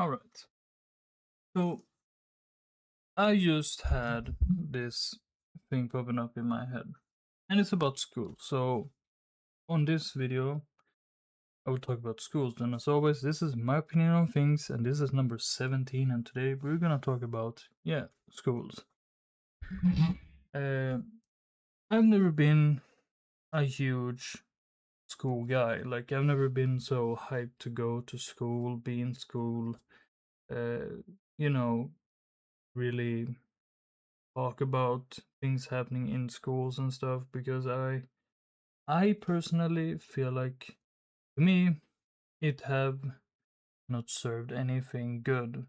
All right. So I just had this thing popping up in my head, and it's about school. So on this video, I will talk about schools. And as always, this is my opinion on things, and this is number 17. And today we're gonna talk about schools. uh, I've never been a huge school guy. Like I've never been so hyped to go to school, be in school. Uh, you know, really talk about things happening in schools and stuff because I personally feel like to me it have not served anything good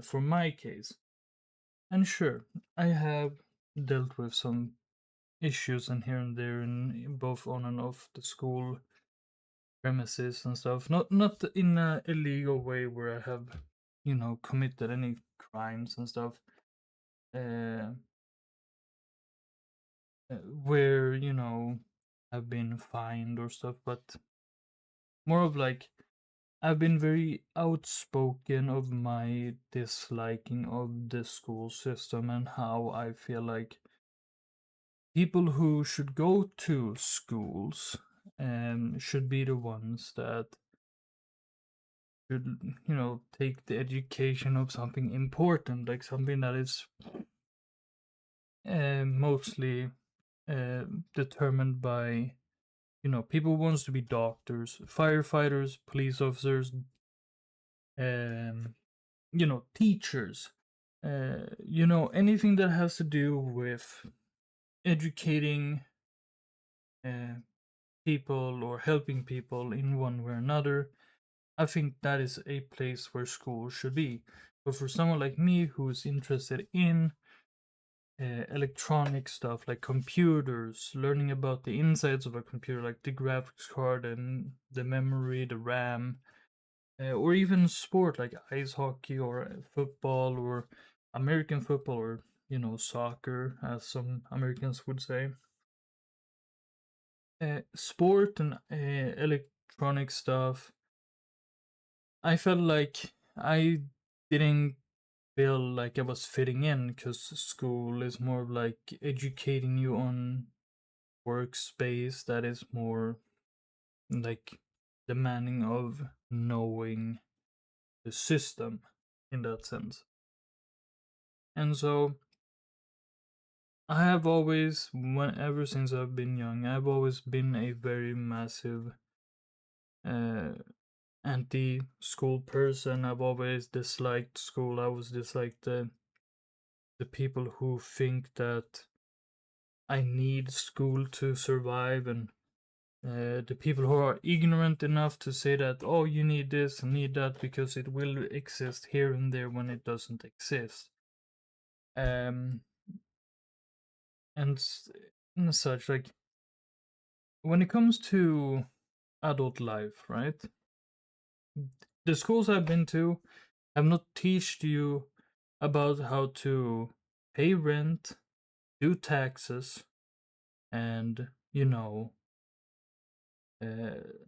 for my case. And sure, I have dealt with some issues and here and there in both on and off the school premises and stuff. Not in a illegal way where I have committed any crimes and stuff. Uh, where I've been fined or stuff, but more of like I've been very outspoken of my disliking of the school system and how I feel like people who should go to schools should be the ones that should take the education of something important, like something that is mostly determined by people wants to be doctors, firefighters, police officers, um, teachers, anything that has to do with educating uh, people or helping people in one way or another. I think that is a place where school should be. But for someone like me who's interested in electronic stuff like computers, learning about the insides of a computer, like the graphics card and the memory, the RAM, or even sport like ice hockey or football or American football or soccer, as some Americans would say. Sport and electronic stuff. I felt like I didn't feel like I was fitting in because school is more like educating you on workspace that is more like demanding of knowing the system in that sense. And so I have always, ever since I've been young, I've always been a very massive uh, anti-school person. I've always disliked school. I was disliked the people who think that I need school to survive, and the people who are ignorant enough to say that, oh, you need this and need that because it will exist here and there when it doesn't exist. Um, and, and such, like, when it comes to adult life, right? The schools I've been to have not taught you about how to pay rent, do taxes, and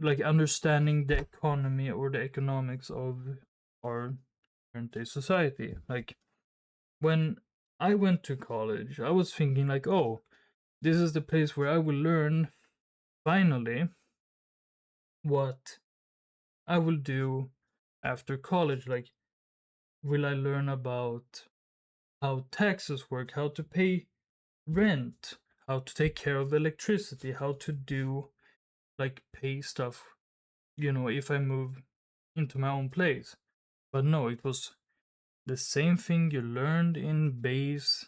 like understanding the economy or the economics of our current day society. Like when I went to college, I was thinking like, oh, this is the place where I will learn finally what I will do after college. Like, will I learn about how taxes work, how to pay rent, how to take care of electricity, how to do like pay stuff, if I move into my own place. But no, it was the same thing you learned in base,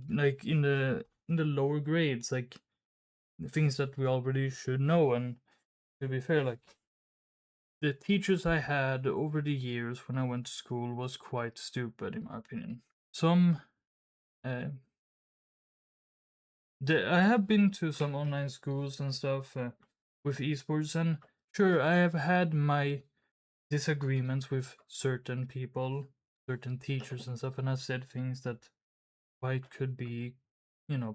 like in the lower grades, like the things that we already should know. And to be fair, like the teachers I had over the years when I went to school was quite stupid, in my opinion. Some, uh, I have been to some online schools and stuff with esports, and sure, I have had my disagreements with certain people, certain teachers and stuff, and I've said things that quite could be,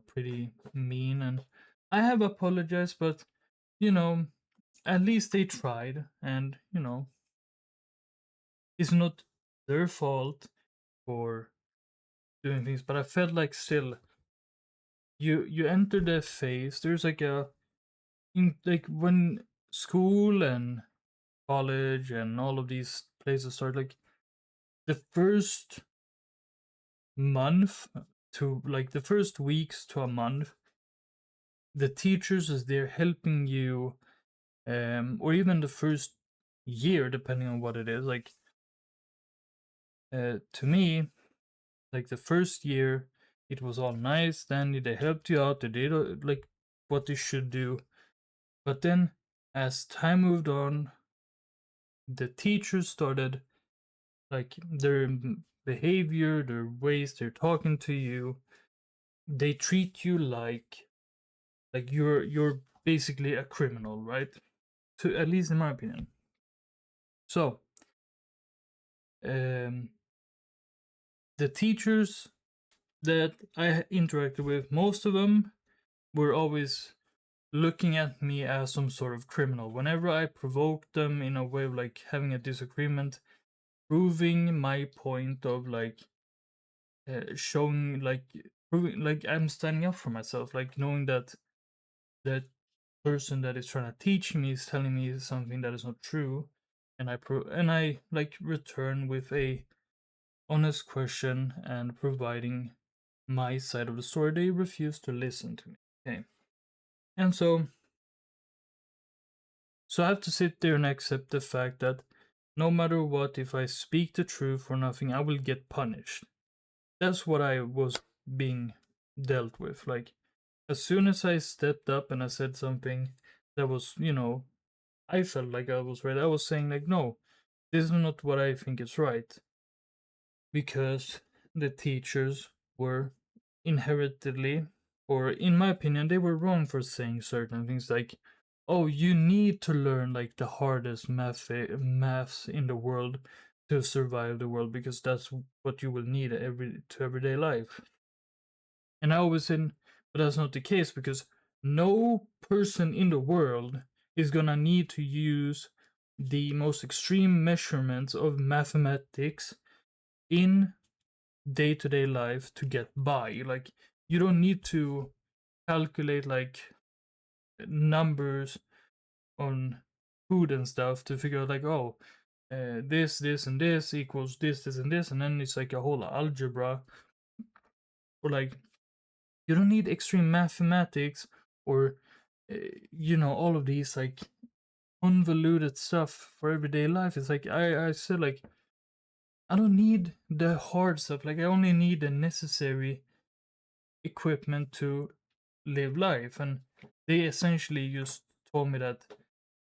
pretty mean, and I have apologized, but you know, at least they tried, and it's not their fault for doing things, but I felt like still you enter the phase. There's like a in like when school and college and all of these places start, like the first month to like the first weeks to a month, the teachers is there helping you, or even the first year, depending on what it is. Like to me, like the first year, it was all nice. Then they helped you out. They did like what they should do. But then, as time moved on, the teachers started like their behavior, their ways they're talking to you. They treat you like you're basically a criminal, right? To at least in my opinion. So, um, the teachers that I interacted with, most of them were always looking at me as some sort of criminal. Whenever I provoked them in a way of like having a disagreement, proving my point of like showing like proving like I'm standing up for myself, like knowing that that person that is trying to teach me is telling me something that is not true, and I like return with a honest question and providing my side of the story. They refuse to listen to me. Okay. And so I have to sit there and accept the fact that no matter what, if I speak the truth or nothing, I will get punished. That's what I was being dealt with. Like, as soon as I stepped up and I said something that was, I felt like I was right. I was saying, like, no, this is not what I think is right. Because the teachers were inheritedly, or in my opinion, they were wrong for saying certain things like, "Oh, you need to learn like the hardest maths in the world to survive the world because that's what you will need everyday life." And I always said, but that's not the case because no person in the world is gonna need to use the most extreme measurements of mathematics in day-to-day life to get by. Like, you don't need to calculate like numbers on food and stuff to figure out like, oh, this and this equals this and this, and then it's like a whole algebra. Or like, you don't need extreme mathematics or all of these like convoluted stuff for everyday life. It's like I said, like, I don't need the hard stuff. Like, I only need the necessary equipment to live life. And they essentially just told me that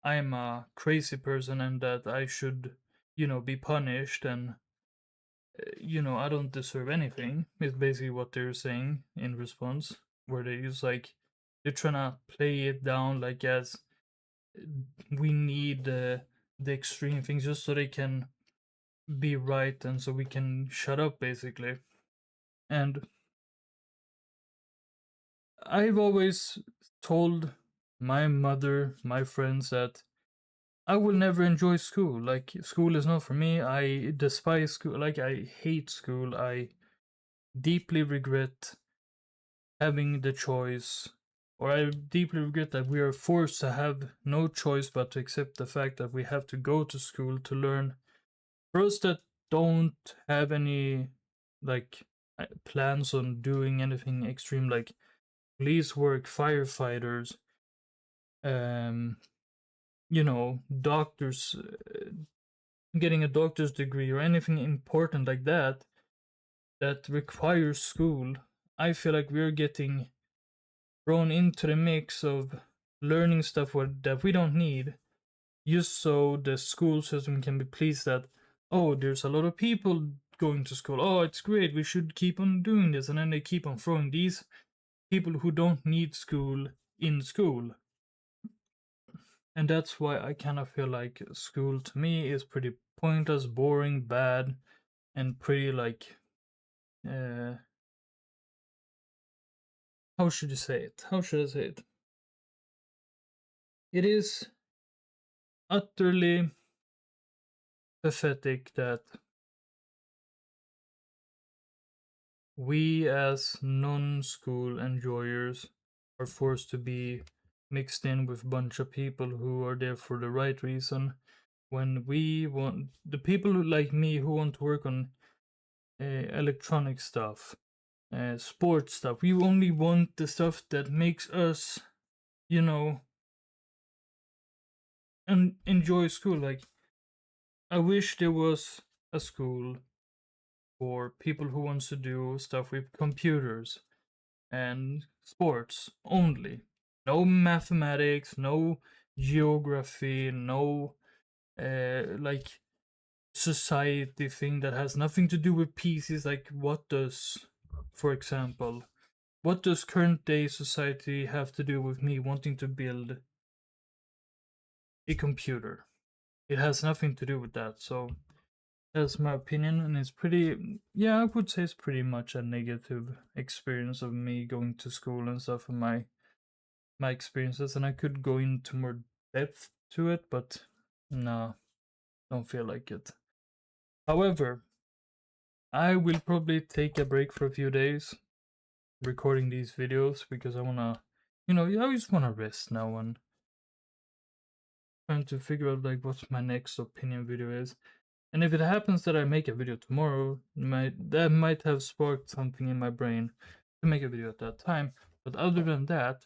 I'm a crazy person and that I should, be punished, and I don't deserve anything, is basically what they're saying in response. Where they use like, they're trying to play it down like as we need the extreme things just so they can be right and so we can shut up basically. And I've always told my mother, my friends, that I will never enjoy school. Like, school is not for me. I despise school. Like, I hate school. I deeply regret having the choice, or I deeply regret that we are forced to have no choice but to accept the fact that we have to go to school to learn. For us that don't have any, like, plans on doing anything extreme, like police work, firefighters, um, doctors, getting a doctor's degree, or anything important like that that requires school, I feel like we're getting thrown into the mix of learning stuff that we don't need, just so the school system can be pleased that, oh, there's a lot of people going to school. Oh, it's great. We should keep on doing this. And then they keep on throwing these people who don't need school in school. And that's why I kind of feel like school to me is pretty pointless, boring, bad, and pretty like, uh, how should you say it? How should I say it? It is utterly pathetic that we as non-school enjoyers are forced to be mixed in with a bunch of people who are there for the right reason, when we want the people who, like me, who want to work on electronic stuff, sports stuff, we only want the stuff that makes us, you know, and enjoy school. Like, I wish there was a school for people who wants to do stuff with computers and sports only. No mathematics, no geography, no like society thing that has nothing to do with pieces. Like, what does, for example, what does current day society have to do with me wanting to build a computer? It has nothing to do with that. So that's my opinion, and it's pretty, yeah, I would say it's pretty much a negative experience of me going to school and stuff, and my experiences, and I could go into more depth to it, but no, don't feel like it. However, I will probably take a break for a few days recording these videos because I wanna, I just wanna rest now and trying to figure out like what my next opinion video is. And if it happens that I make a video tomorrow, that might have sparked something in my brain to make a video at that time. But other than that,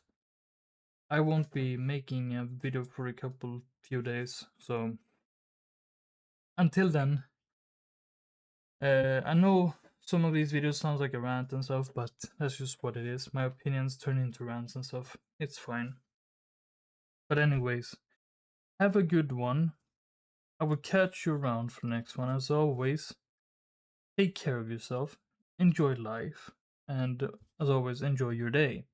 I won't be making a video for a few days. So until then, I know some of these videos sounds like a rant and stuff, but that's just what it is. My opinions turn into rants and stuff. It's fine. But anyways, have a good one. I will catch you around for the next one. As always, take care of yourself, enjoy life, and as always, enjoy your day.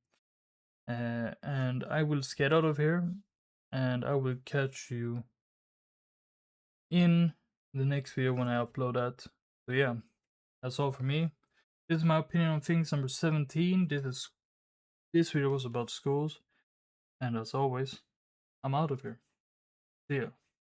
And I will get out of here, and I will catch you in the next video when I upload that. So yeah, that's all for me. This is my opinion on things number 17. This video was about schools, and as always, I'm out of here. See ya.